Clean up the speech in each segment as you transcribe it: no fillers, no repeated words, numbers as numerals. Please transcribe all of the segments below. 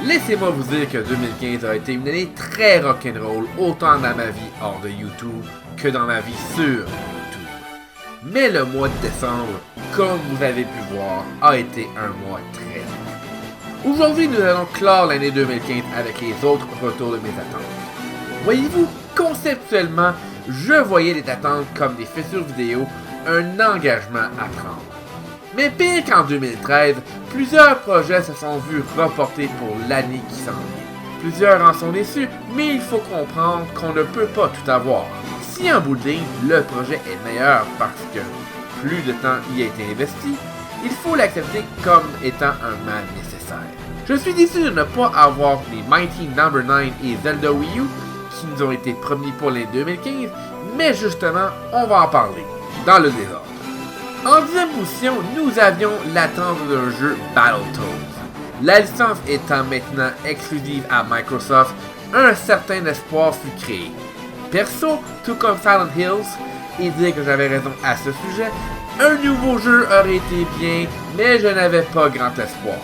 Laissez-moi vous dire que 2015 a été une année très rock'n'roll, autant dans ma vie hors de YouTube que dans ma vie sur YouTube. Mais le mois de décembre, comme vous avez pu voir, a été un mois très long. Aujourd'hui, nous allons clore l'année 2015 avec les autres retours de mes attentes. Voyez-vous, conceptuellement, je voyais les attentes comme des futures vidéos, un engagement à prendre. Mais pire qu'en 2013, plusieurs projets se sont vus reportés pour l'année qui s'en vient. Plusieurs en sont déçus, mais il faut comprendre qu'on ne peut pas tout avoir. Si en bout de ligne, le projet est meilleur parce que plus de temps y a été investi, il faut l'accepter comme étant un mal nécessaire. Je suis déçu de ne pas avoir les Mighty No. 9 et Zelda Wii U qui nous ont été promis pour l'année 2015, mais justement, on va en parler dans le désordre. En 10e position, nous avions l'attente d'un jeu Battletoads. La licence étant maintenant exclusive à Microsoft, un certain espoir fut créé. Perso, tout comme Silent Hills, et dire que j'avais raison à ce sujet, un nouveau jeu aurait été bien, mais je n'avais pas grand espoir.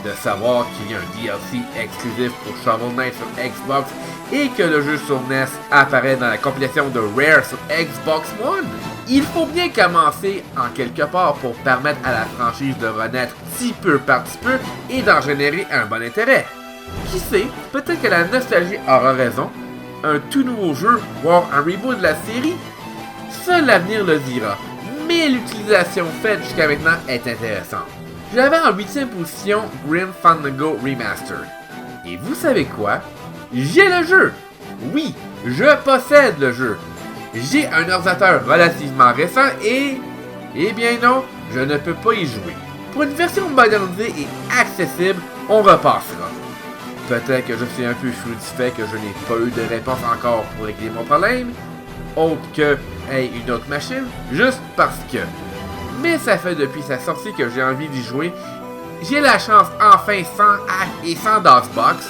De savoir qu'il y a un DLC exclusif pour Shovel Knight sur Xbox et que le jeu sur NES apparaît dans la compilation de Rare sur Xbox One. Il faut bien commencer en quelque part pour permettre à la franchise de renaître petit peu par petit peu et d'en générer un bon intérêt. Qui sait, peut-être que la nostalgie aura raison, un tout nouveau jeu, voire un reboot de la série, seul l'avenir le dira, mais l'utilisation faite jusqu'à maintenant est intéressante. J'avais en 8e position Grim Fandango Remastered. Et vous savez quoi? J'ai le jeu! Oui, je possède le jeu. J'ai un ordinateur relativement récent et... Eh bien non, je ne peux pas y jouer. Pour une version modernisée et accessible, on repassera. Peut-être que je suis un peu fou du fait que je n'ai pas eu de réponse encore pour régler mon problème, autre que, hey, une autre machine, juste parce que. Mais ça fait depuis sa sortie que j'ai envie d'y jouer. J'ai la chance enfin sans hack et sans DOSBox,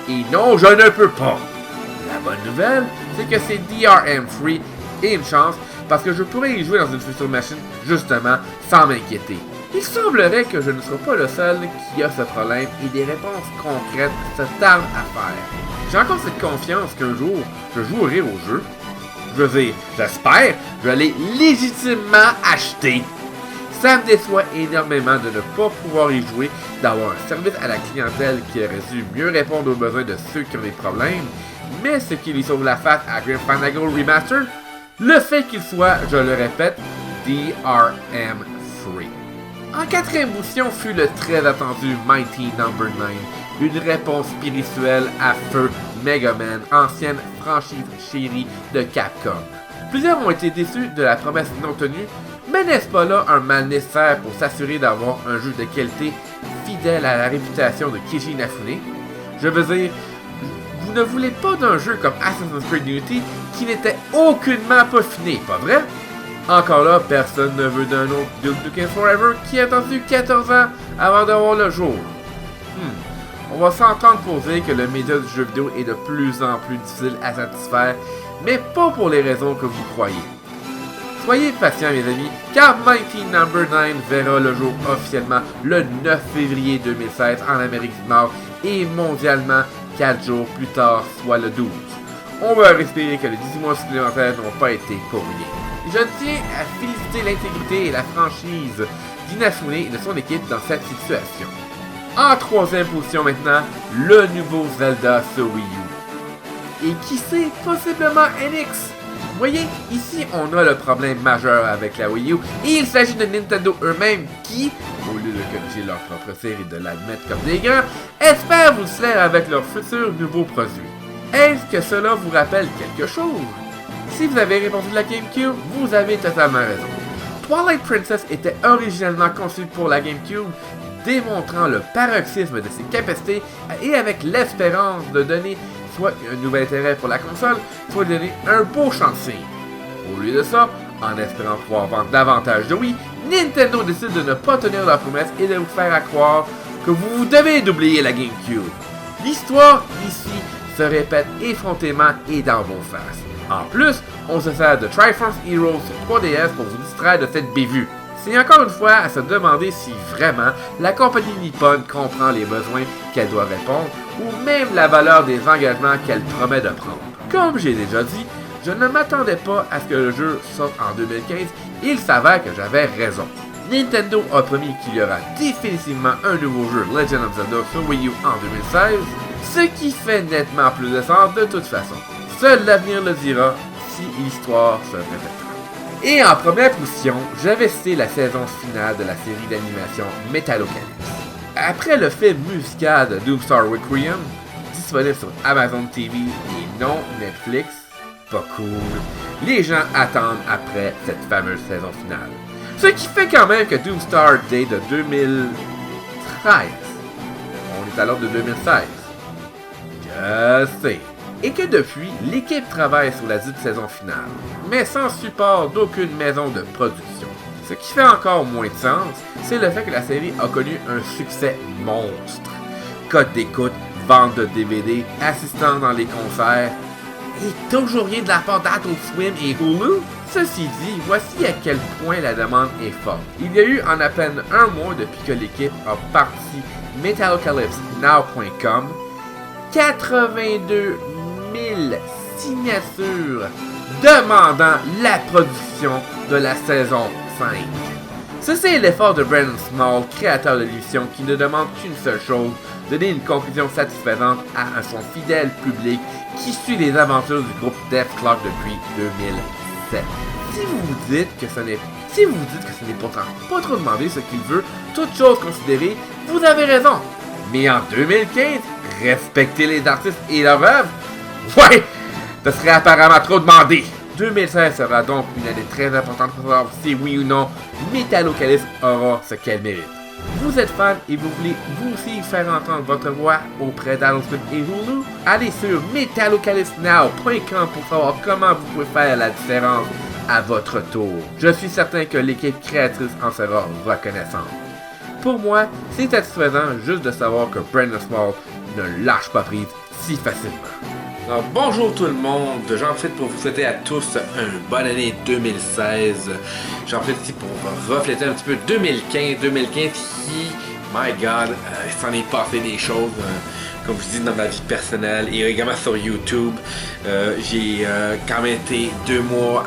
et non, je ne peux pas. La bonne nouvelle, c'est que c'est DRM free et une chance parce que je pourrais y jouer dans une future machine justement sans m'inquiéter. Il semblerait que je ne sois pas le seul qui a ce problème et des réponses concrètes se tardent à faire. J'ai encore cette confiance qu'un jour je jouerai au jeu. Je veux dire, j'espère, je l'ai légitimement acheté. Ça me déçoit énormément de ne pas pouvoir y jouer, d'avoir un service à la clientèle qui aurait dû mieux répondre aux besoins de ceux qui ont des problèmes, mais ce qui lui sauve la face à Grim Fandango Remastered, le fait qu'il soit, je le répète, DRM free. En 4e position fut le très attendu Mighty No. 9, une réponse spirituelle à feu Mega Man, ancienne franchise chérie de Capcom. Plusieurs ont été déçus de la promesse non tenue, mais n'est-ce pas là un mal nécessaire pour s'assurer d'avoir un jeu de qualité fidèle à la réputation de Keiji Inafune? Je veux dire, vous ne voulez pas d'un jeu comme Assassin's Creed Unity qui n'était aucunement peaufiné, pas vrai? Encore là, personne ne veut d'un autre Duke Nukem Forever qui a attendu 14 ans avant de voir le jour. On va s'entendre pour dire que le média du jeu vidéo est de plus en plus difficile à satisfaire, mais pas pour les raisons que vous croyez. Soyez patients mes amis, car Mighty No. 9 verra le jour officiellement le 9 février 2016 en Amérique du Nord et mondialement 4 jours plus tard, soit le 12. On va espérer que les 18 mois supplémentaires n'ont pas été pour rien. Je tiens à féliciter l'intégrité et la franchise d'Inafune et de son équipe dans cette situation. En 3e position maintenant, le nouveau Zelda sur Wii U. Et qui sait, possiblement NX. Voyez, ici on a le problème majeur avec la Wii U, et il s'agit de Nintendo eux-mêmes qui, au lieu de corriger leur propre série et de l'admettre comme des grands, espèrent vous distraire avec leur futur nouveau produit. Est-ce que cela vous rappelle quelque chose? Si vous avez répondu de la GameCube, vous avez totalement raison. Twilight Princess était originellement conçu pour la GameCube, démontrant le paroxysme de ses capacités et avec l'espérance de donner soit un nouvel intérêt pour la console, soit de donner un beau champ de signe. Au lieu de ça, en espérant pouvoir vendre davantage de Wii, Nintendo décide de ne pas tenir leur promesse et de vous faire croire que vous devez d'oublier la GameCube. L'histoire ici se répète effrontément et dans vos faces. En plus, on se sert de Triforce Heroes sur 3DS pour vous distraire de cette bévue. C'est encore une fois à se demander si vraiment la compagnie nippone comprend les besoins qu'elle doit répondre ou même la valeur des engagements qu'elle promet de prendre. Comme j'ai déjà dit, je ne m'attendais pas à ce que le jeu sorte en 2015 et il s'avère que j'avais raison. Nintendo a promis qu'il y aura définitivement un nouveau jeu Legend of Zelda sur Wii U en 2016, ce qui fait nettement plus de sens de toute façon. Seul l'avenir le dira si l'histoire se répétera. Et en première position, j'avais cité la saison finale de la série d'animation Metalocalypse. Après le film musical de Doomstar Requiem, disponible sur Amazon TV et non Netflix, pas cool, les gens attendent après cette fameuse saison finale. Ce qui fait quand même que Doomstar date de 2013. On est à l'ordre de 2016. Je sais. Et que depuis, l'équipe travaille sur la dite saison finale, mais sans support d'aucune maison de production. Ce qui fait encore moins de sens, c'est le fait que la série a connu un succès monstre. Cote d'écoute, vente de DVD, assistants dans les concerts, et toujours rien de la part d'Adult Swim et Hulu. Ceci dit, voici à quel point la demande est forte. Il y a eu en à peine un mois depuis que l'équipe a parti MetalCalypseNow.com 82 000 signatures demandant la production de la saison 5. Ceci est l'effort de Brandon Small, créateur de l'émission, qui ne demande qu'une seule chose, donner une conclusion satisfaisante à son fidèle public qui suit les aventures du groupe Dethklok depuis 2007. Si vous vous dites que ce n'est pourtant pas trop demandé ce qu'il veut, toute chose considérée, vous avez raison. Mais en 2015, respecter les artistes et leur œuvre, ouais, ce serait apparemment trop demandé. 2016 sera donc une année très importante pour savoir si oui ou non Metalocalypse aura ce qu'elle mérite. Vous êtes fan et vous voulez vous aussi faire entendre votre voix auprès d'Adult Swim et Hulu? Allez sur MetalCalypseNow.com pour savoir comment vous pouvez faire la différence à votre tour. Je suis certain que l'équipe créatrice en sera reconnaissante. Pour moi, c'est satisfaisant juste de savoir que Brandon Small ne lâche pas prise si facilement. Alors, bonjour tout le monde, j'en profite pour vous souhaiter à tous une bonne année 2016. J'en profite ici pour refléter un petit peu 2015 qui, my god, il s'en est passé des choses, comme je dis, dans ma vie personnelle et également sur YouTube. J'ai quand même été 2 mois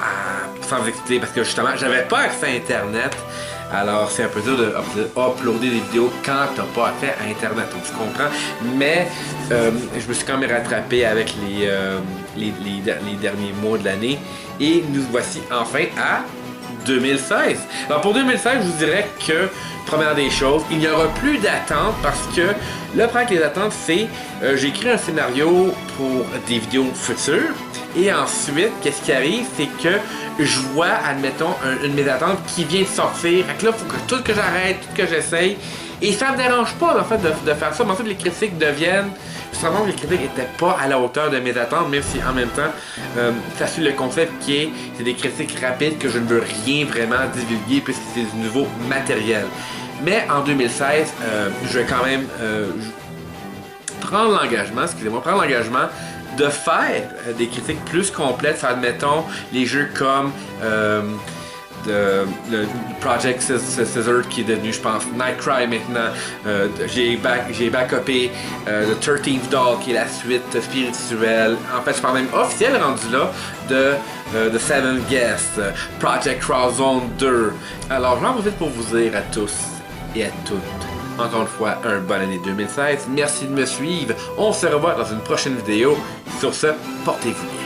sans activité parce que justement, j'avais pas accès à Internet. Alors, c'est un peu dur de uploader des vidéos quand t'as pas accès à Internet, donc tu comprends. Mais je me suis quand même rattrapé avec les derniers mois de l'année. Et nous voici enfin à 2016. Alors, pour 2016, je vous dirais que, première des choses, il n'y aura plus d'attente parce que le problème avec les attentes, c'est j'ai écrit un scénario pour des vidéos futures. Et ensuite, qu'est-ce qui arrive, c'est que je vois, admettons, une de mes attentes qui vient de sortir. Fait que là, il faut que tout que j'arrête, tout que j'essaye. Et ça me dérange pas, en fait, de faire ça. Mais en fait, les critiques deviennent... Justement, les critiques n'étaient pas à la hauteur de mes attentes, même si, en même temps, ça suit le concept qui est... C'est des critiques rapides que je ne veux rien vraiment divulguer puisque c'est du nouveau matériel. Mais en 2016, je vais quand même prendre l'engagement, de faire des critiques plus complètes, admettons les jeux comme le Project Scissor qui est devenu, je pense, Nightcry maintenant. J'ai backupé The 13th Doll qui est la suite spirituelle. En fait, je parle même officiel rendu là de The Seventh Guest, Project Crowdzone 2. Alors, j'en profite pour vous dire à tous et à toutes, encore une fois, une bonne année 2016. Merci de me suivre. On se revoit dans une prochaine vidéo. Sur ce, portez-vous bien.